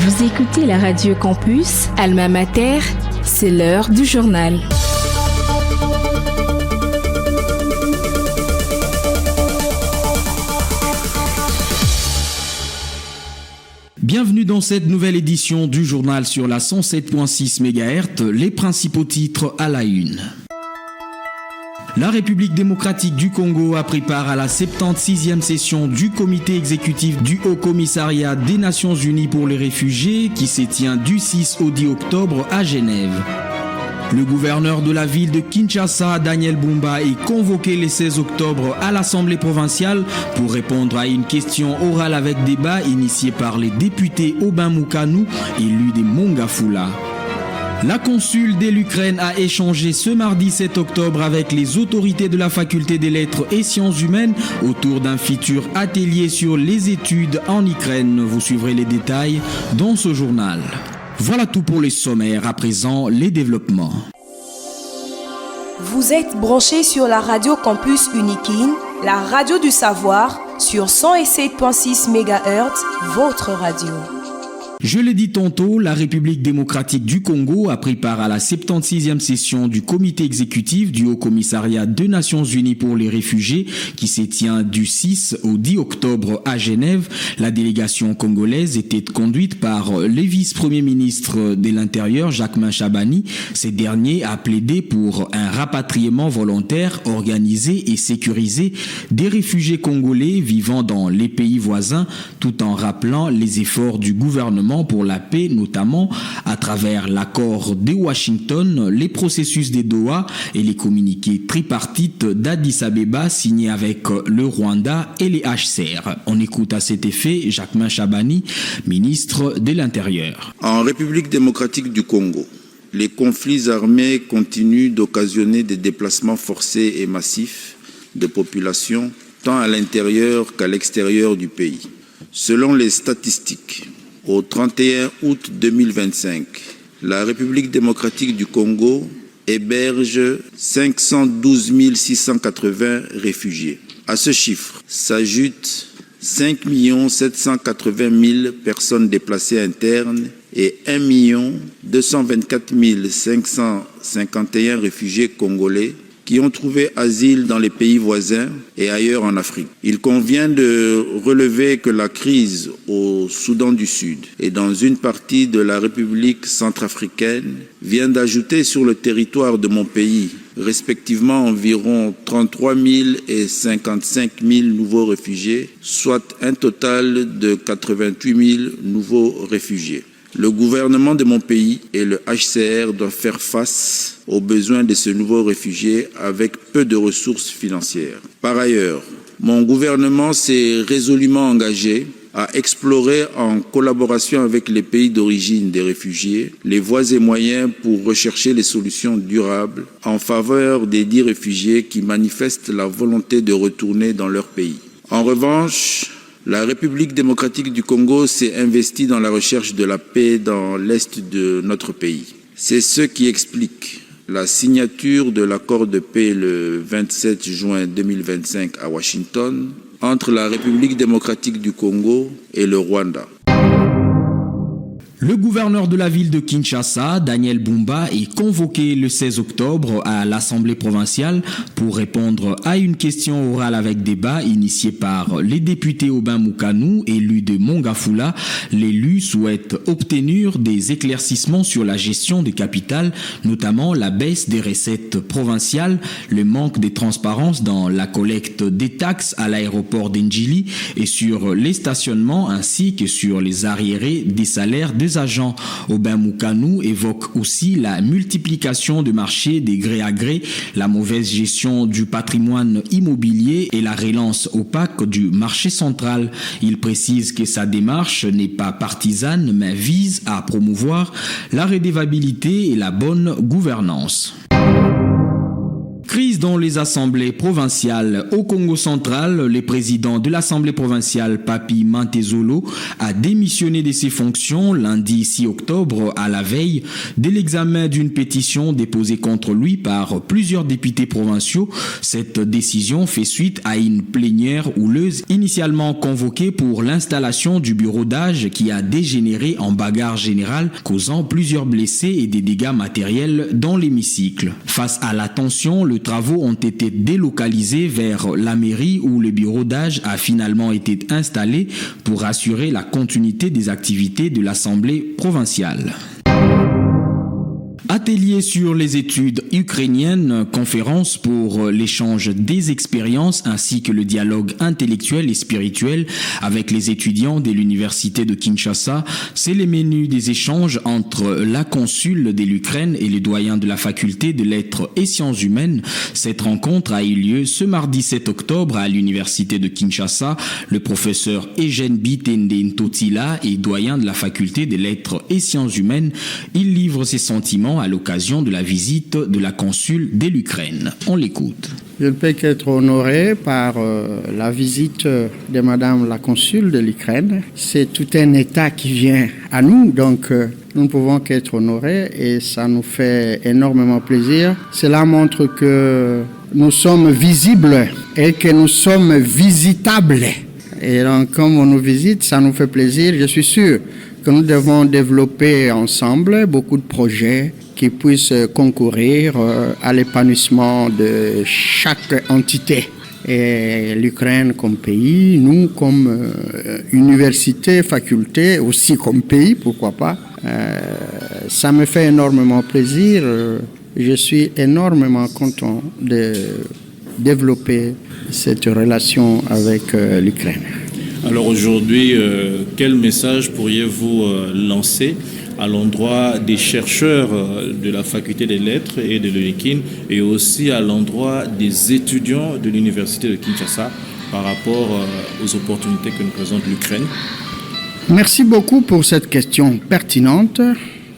Vous écoutez la Radio Campus, Alma Mater, c'est l'heure du journal. Bienvenue dans cette nouvelle édition du journal sur la 107.6 MHz, les principaux titres à la une. La République démocratique du Congo a pris part à la 76e session du comité exécutif du Haut Commissariat des Nations Unies pour les réfugiés qui se tient du 6 au 10 octobre à Genève. Le gouverneur de la ville de Kinshasa, Daniel Bumba, est convoqué le 16 octobre à l'Assemblée provinciale pour répondre à une question orale avec débat initiée par les députés Aubin Moukanou, élu de Mongafula. La consul de l'Ukraine a échangé ce mardi 7 octobre avec les autorités de la faculté des lettres et sciences humaines autour d'un futur atelier sur les études en Ukraine. Vous suivrez les détails dans ce journal. Voilà tout pour les sommaires. À présent, les développements. Vous êtes branchés sur la Radio Campus Unikin, la radio du savoir, sur 107.6 MHz, votre radio. Je l'ai dit tantôt, la République démocratique du Congo a pris part à la 76e session du comité exécutif du Haut Commissariat des Nations Unies pour les réfugiés qui se tient du 6 au 10 octobre à Genève. La délégation congolaise était conduite par le vice-premier ministre de l'Intérieur, Jacquemain Chabani. Ce dernier a plaidé pour un rapatriement volontaire organisé et sécurisé des réfugiés congolais vivant dans les pays voisins, tout en rappelant les efforts du gouvernement pour la paix, notamment à travers l'accord de Washington, les processus de Doha et les communiqués tripartites d'Addis Abeba signés avec le Rwanda et les HCR. On écoute à cet effet Jacquemain Chabani, ministre de l'Intérieur. En République démocratique du Congo, les conflits armés continuent d'occasionner des déplacements forcés et massifs de populations, tant à l'intérieur qu'à l'extérieur du pays. Selon les statistiques, au 31 août 2025, la République démocratique du Congo héberge 512 680 réfugiés. À ce chiffre s'ajoutent 5 780 000 personnes déplacées internes et 1 224 551 réfugiés congolais qui ont trouvé asile dans les pays voisins et ailleurs en Afrique. Il convient de relever que la crise au Soudan du Sud et dans une partie de la République centrafricaine vient d'ajouter sur le territoire de mon pays respectivement environ 33 000 et 55 000 nouveaux réfugiés, soit un total de 88 000 nouveaux réfugiés. Le gouvernement de mon pays et le HCR doivent faire face aux besoins de ces nouveaux réfugiés avec peu de ressources financières. Par ailleurs, mon gouvernement s'est résolument engagé à explorer en collaboration avec les pays d'origine des réfugiés les voies et moyens pour rechercher les solutions durables en faveur des 10 réfugiés qui manifestent la volonté de retourner dans leur pays. En revanche, la République démocratique du Congo s'est investie dans la recherche de la paix dans l'est de notre pays. C'est ce qui explique la signature de l'accord de paix le 27 juin 2025 à Washington entre la République démocratique du Congo et le Rwanda. Le gouverneur de la ville de Kinshasa, Daniel Bumba, est convoqué le 16 octobre à l'Assemblée provinciale pour répondre à une question orale avec débat initiée par les députés Aubin Moukanou, élu de Mongafula. L'élu souhaite obtenir des éclaircissements sur la gestion des capitales, notamment la baisse des recettes provinciales, le manque de transparence dans la collecte des taxes à l'aéroport d'Ndjili et sur les stationnements ainsi que sur les arriérés des salaires des agents. Aubin Moukanou évoque aussi la multiplication de marchés des gré à gré, la mauvaise gestion du patrimoine immobilier et la relance opaque du marché central. Il précise que sa démarche n'est pas partisane mais vise à promouvoir la redevabilité et la bonne gouvernance. Crise dans les assemblées provinciales. Au Congo central, le président de l'assemblée provinciale, Papi Mantezolo, a démissionné de ses fonctions lundi 6 octobre à la veille de l'examen d'une pétition déposée contre lui par plusieurs députés provinciaux. Cette décision fait suite à une plénière houleuse initialement convoquée pour l'installation du bureau d'âge qui a dégénéré en bagarre générale, causant plusieurs blessés et des dégâts matériels dans l'hémicycle. Face à la tension, les travaux ont été délocalisés vers la mairie où le bureau d'âge a finalement été installé pour assurer la continuité des activités de l'Assemblée provinciale. Atelier sur les études ukrainiennes, conférence pour l'échange des expériences ainsi que le dialogue intellectuel et spirituel avec les étudiants de l'université de Kinshasa. C'est le menu des échanges entre la consule de l'Ukraine et les doyens de la faculté de lettres et sciences humaines. Cette rencontre a eu lieu ce mardi 7 octobre à l'université de Kinshasa. Le professeur Eugène Bitende Ntotila est doyen de la faculté des lettres et sciences humaines. Il livre ses sentiments à l'occasion de la visite de la consule de l'Ukraine. On l'écoute. Je ne peux qu'être honoré par la visite de Madame la consule de l'Ukraine. C'est tout un État qui vient à nous, donc nous ne pouvons qu'être honorés et ça nous fait énormément plaisir. Cela montre que nous sommes visibles et que nous sommes visitables. Et donc, comme on nous visite, ça nous fait plaisir. Je suis sûr que nous devons développer ensemble beaucoup de projets qui puissent concourir à l'épanouissement de chaque entité. Et l'Ukraine comme pays, nous comme université, faculté, aussi comme pays, pourquoi pas. Ça me fait énormément plaisir. Je suis énormément content de développer cette relation avec l'Ukraine. Alors aujourd'hui, quel message pourriez-vous lancer à l'endroit des chercheurs de la faculté des lettres et de l'UNIKIN et aussi à l'endroit des étudiants de l'université de Kinshasa par rapport aux opportunités que nous présente l'Ukraine? Merci beaucoup pour cette question pertinente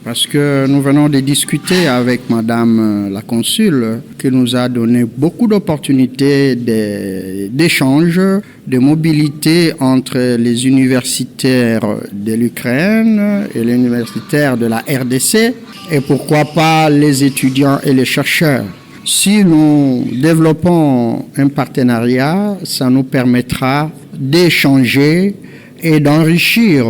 parce que nous venons de discuter avec Madame la consule qui nous a donné beaucoup d'opportunités d'échange, de mobilité entre les universitaires de l'Ukraine et les universitaires de la RDC et pourquoi pas les étudiants et les chercheurs. Si nous développons un partenariat, ça nous permettra d'échanger et d'enrichir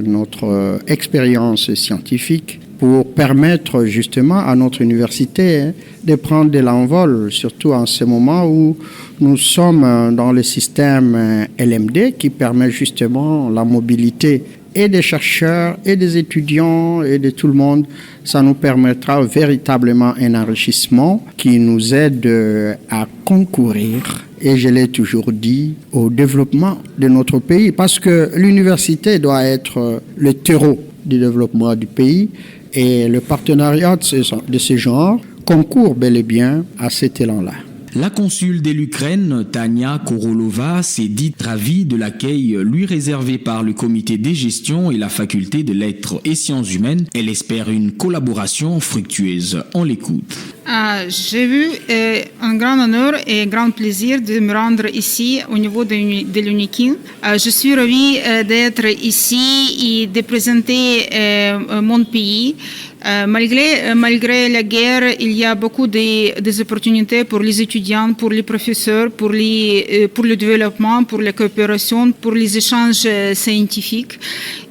notre expérience scientifique pour permettre justement à notre université de prendre de l'envol, surtout en ce moment où nous sommes dans le système LMD qui permet justement la mobilité et des chercheurs et des étudiants et de tout le monde. Ça nous permettra véritablement un enrichissement qui nous aide à concourir, et je l'ai toujours dit, au développement de notre pays parce que l'université doit être le terreau du développement du pays et le partenariat de ce genre concourt bel et bien à cet élan-là. La consule de l'Ukraine, Tania Korolova, s'est dite ravie de l'accueil lui réservé par le comité de gestion et la faculté de lettres et sciences humaines. Elle espère une collaboration fructueuse. On l'écoute. J'ai eu un grand honneur et un grand plaisir de me rendre ici au niveau de l'UNIKIN. Je suis ravie d'être ici et de présenter mon pays. Malgré la guerre, il y a beaucoup des opportunités pour les étudiants, pour les professeurs, pour le développement, pour la coopération, pour les échanges scientifiques.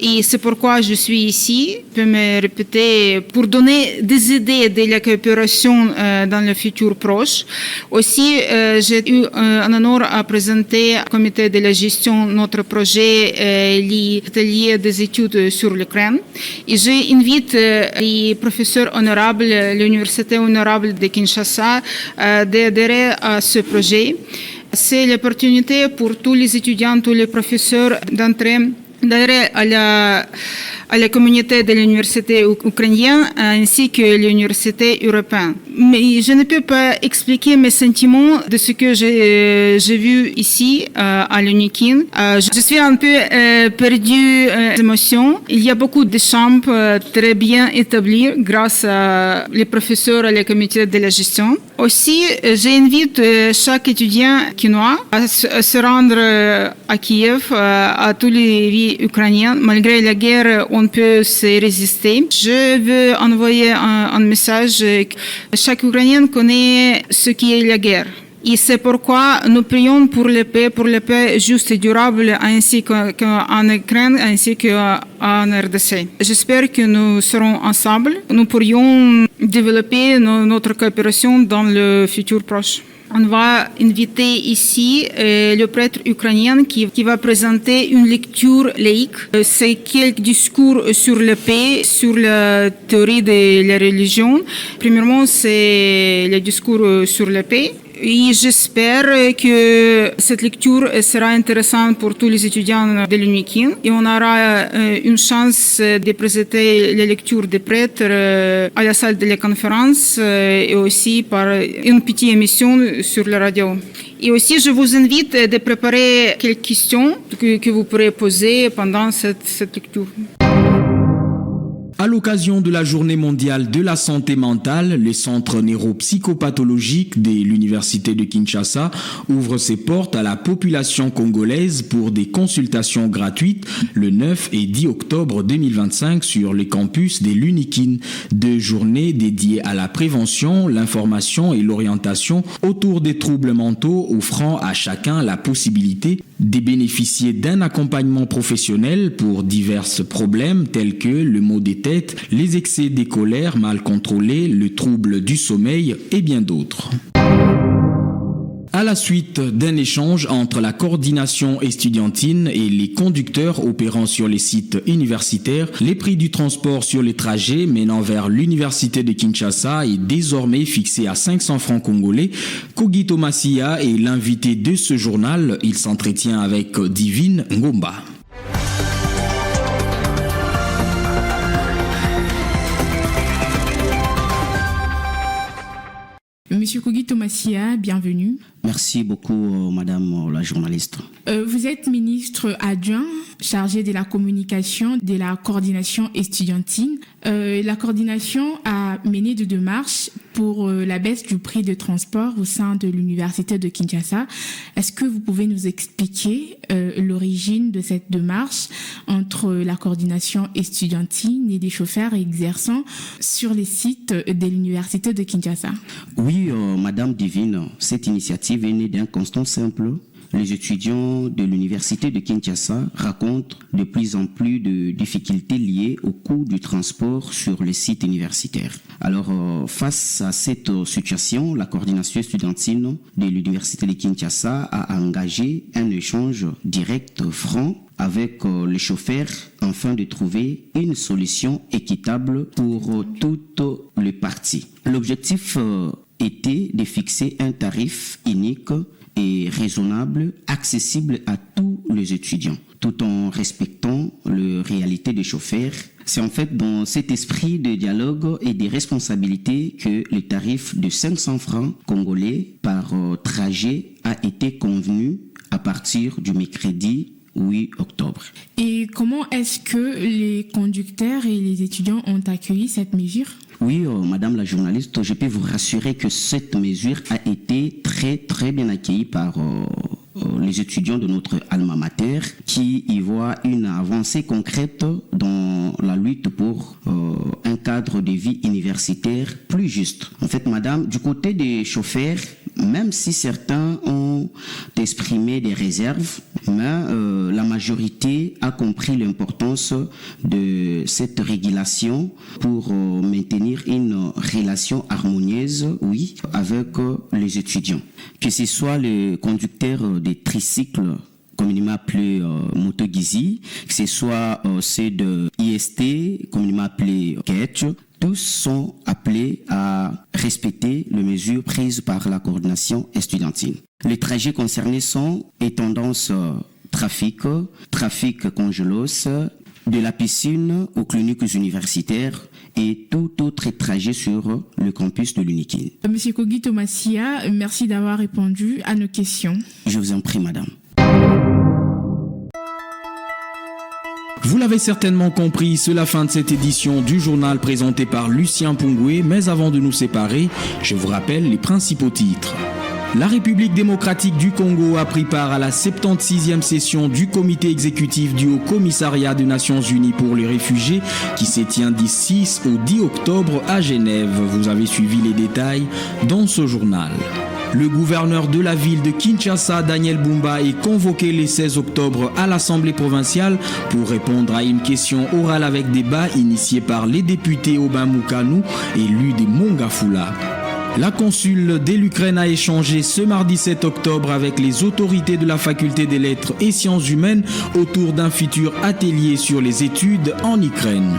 Et c'est pourquoi je suis ici, je peux me répéter, pour donner des idées de la coopération dans le futur proche. Aussi, j'ai eu un honneur à présenter au comité de la gestion notre projet, l'atelier des études sur l'Ukraine. Et j'invite les professeurs honorables, l'université honorable de Kinshasa, d'adhérer à ce projet. C'est l'opportunité pour tous les étudiants, tous les professeurs d'adhérer à la communauté de l'université ukrainienne ainsi que l'université européenne. mais je ne peux pas expliquer mes sentiments de ce que j'ai vu ici à l'UNIKIN. Je suis un peu perdue d'émotions. Il y a beaucoup de chambres très bien établies grâce à les professeurs et les comités de la gestion. Aussi, j'invite chaque étudiant quinois à se rendre à Kiev, à tous les vies ukrainiennes. Malgré la guerre, on peut se résister. Je veux envoyer un message. Chaque Ukrainien connaît ce qu'est la guerre. Et c'est pourquoi nous prions pour la paix juste et durable, ainsi qu'en Ukraine, ainsi qu'en RDC. J'espère que nous serons ensemble. Nous pourrions développer notre coopération dans le futur proche. On va inviter ici le prêtre ukrainien qui va présenter une lecture laïque. C'est quelques discours sur la paix, sur la théorie de la religion. Premièrement, c'est le discours sur la paix. Et j'espère que cette lecture sera intéressante pour tous les étudiants de l'UNIKIN. Et on aura une chance de présenter la lecture des prêtres à la salle de la conférence et aussi par une petite émission sur la radio. Et aussi, je vous invite de préparer quelques questions que vous pourrez poser pendant cette lecture. À l'occasion de la Journée mondiale de la santé mentale, le centre neuropsychopathologique de l'Université de Kinshasa ouvre ses portes à la population congolaise pour des consultations gratuites le 9 et 10 octobre 2025 sur le campus de l'UNIKIN. 2 journées dédiées à la prévention, l'information et l'orientation autour des troubles mentaux, offrant à chacun la possibilité de bénéficier d'un accompagnement professionnel pour divers problèmes tels que le maux de tête, les excès des colères mal contrôlés, le trouble du sommeil et bien d'autres. À la suite d'un échange entre la coordination estudiantine et les conducteurs opérant sur les sites universitaires, les prix du transport sur les trajets menant vers l'université de Kinshasa est désormais fixé à 500 francs congolais. Kogito Massia est l'invité de ce journal. Il s'entretient avec Divine Ngomba. Monsieur Kogito Massia, bienvenue. Merci beaucoup, madame la journaliste. Vous êtes ministre adjoint chargé de la communication de la coordination estudiantine. La coordination a mené de démarches pour la baisse du prix de transport au sein de l'université de Kinshasa. Est-ce que vous pouvez nous expliquer l'origine de cette démarche entre la coordination estudiantine et des chauffeurs exerçant sur les sites de l'université de Kinshasa? Oui, madame Divine, cette initiative est née d'un constat simple. Les étudiants de l'université de Kinshasa racontent de plus en plus de difficultés liées au coût du transport sur les sites universitaires. Alors, face à cette situation, la coordination estudiantine de l'université de Kinshasa a engagé un échange direct, franc, avec les chauffeurs afin de trouver une solution équitable pour toutes les parties. L'objectif était de fixer un tarif unique et raisonnable, accessible à tous les étudiants, tout en respectant les réalités des chauffeurs. C'est en fait dans cet esprit de dialogue et de responsabilité que le tarif de 500 francs congolais par trajet a été convenu à partir du mercredi 8 octobre. Et comment est-ce que les conducteurs et les étudiants ont accueilli cette mesure? Oui, madame la journaliste, je peux vous rassurer que cette mesure a été très bien accueillie par les étudiants de notre alma mater qui y voient une avancée concrète dans la lutte pour un cadre de vie universitaire plus juste. En fait, madame, du côté des chauffeurs, même si certains ont exprimé des réserves, mais la majorité a compris l'importance de cette régulation pour maintenir une relation harmonieuse, oui, avec les étudiants. Que ce soit les conducteurs des tricycles, communément appelés motogizi, que ce soit ceux de IST, communément appelés ketch, tous sont appelés à respecter les mesures prises par la coordination estudiantine. Les trajets concernés sont tendance trafic congelos, de la piscine aux cliniques universitaires et tout autre trajet sur le campus de l'UNIKIN. Monsieur Kogi Thomasia, merci d'avoir répondu à nos questions. Je vous en prie, madame. Vous l'avez certainement compris, c'est la fin de cette édition du journal présenté par Lucien Pungwe, mais avant de nous séparer, je vous rappelle les principaux titres. La République démocratique du Congo a pris part à la 76e session du comité exécutif du Haut Commissariat des Nations Unies pour les réfugiés qui se tient du 6 au 10 octobre à Genève. Vous avez suivi les détails dans ce journal. Le gouverneur de la ville de Kinshasa, Daniel Bumba, est convoqué le 16 octobre à l'Assemblée provinciale pour répondre à une question orale avec débat initiée par les députés Aubin Moukanou, élu de Mongafula. La consul de l'Ukraine a échangé ce mardi 7 octobre avec les autorités de la faculté des lettres et sciences humaines autour d'un futur atelier sur les études en Ukraine.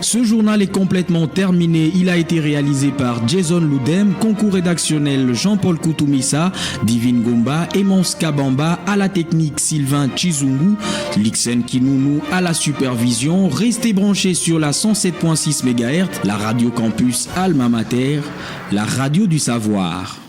Ce journal est complètement terminé. Il a été réalisé par Jason Ludem, concours rédactionnel Jean-Paul Koutoumissa, Divine Gomba, Emons Kabamba, à la technique Sylvain Chizungu, Lixen Kinounou à la supervision. Restez branchés sur la 107.6 MHz, la radio campus Alma Mater, la radio du savoir.